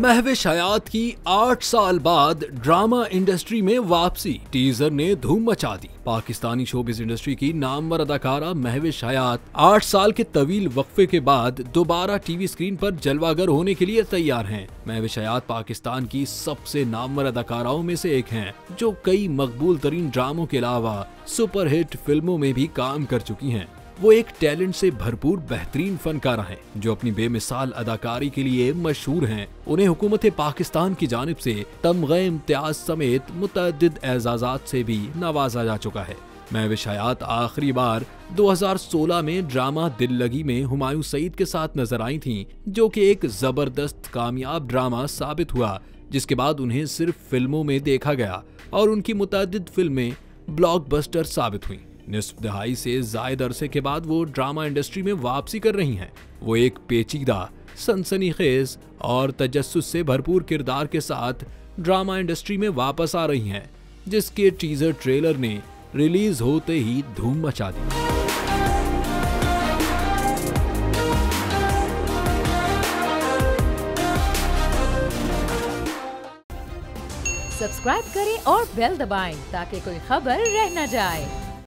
महविश हयात की 8 साल बाद ड्रामा इंडस्ट्री में वापसी, टीजर ने धूम मचा दी। पाकिस्तानी शोबिज़ इंडस्ट्री की नामवर अदाकारा महविश हयात 8 साल के तवील वक्फे के बाद दोबारा टीवी स्क्रीन पर जलवागर होने के लिए तैयार हैं। महविश हयात पाकिस्तान की सबसे नामवर अदाकाराओं में से एक हैं, जो कई मकबूल तरीन ड्रामों के अलावा सुपरहिट फिल्मों में भी काम कर चुकी हैं। वो एक टैलेंट से भरपूर बेहतरीन फनकारा हैं, जो अपनी बेमिसाल अदाकारी के लिए मशहूर हैं। उन्हें हुकूमत पाकिस्तान की जानिब से तमग़े इम्तियाज समेत मुतअद्दिद एजाज़ात से भी नवाजा जा चुका है। महविश हयात आखिरी बार 2016 में ड्रामा दिल लगी में हुमायूं सईद के साथ नजर आई थीं, जो कि एक जबरदस्त कामयाब ड्रामा साबित हुआ, जिसके बाद उन्हें सिर्फ फिल्मों में देखा गया और उनकी मुतअद्दिद फिल्में ब्लॉकबस्टर साबित हुईं। निस्फ दहाई से जायद अरसे के बाद वो ड्रामा इंडस्ट्री में वापसी कर रही हैं। वो एक पेचीदा, सनसनीखेज और तजस्सुस से भरपूर किरदार के साथ ड्रामा इंडस्ट्री में वापस आ रही हैं, जिसके टीजर ट्रेलर ने रिलीज होते ही धूम मचा दी। सब्सक्राइब करें और बेल दबाएं ताकि कोई खबर रह न जाए।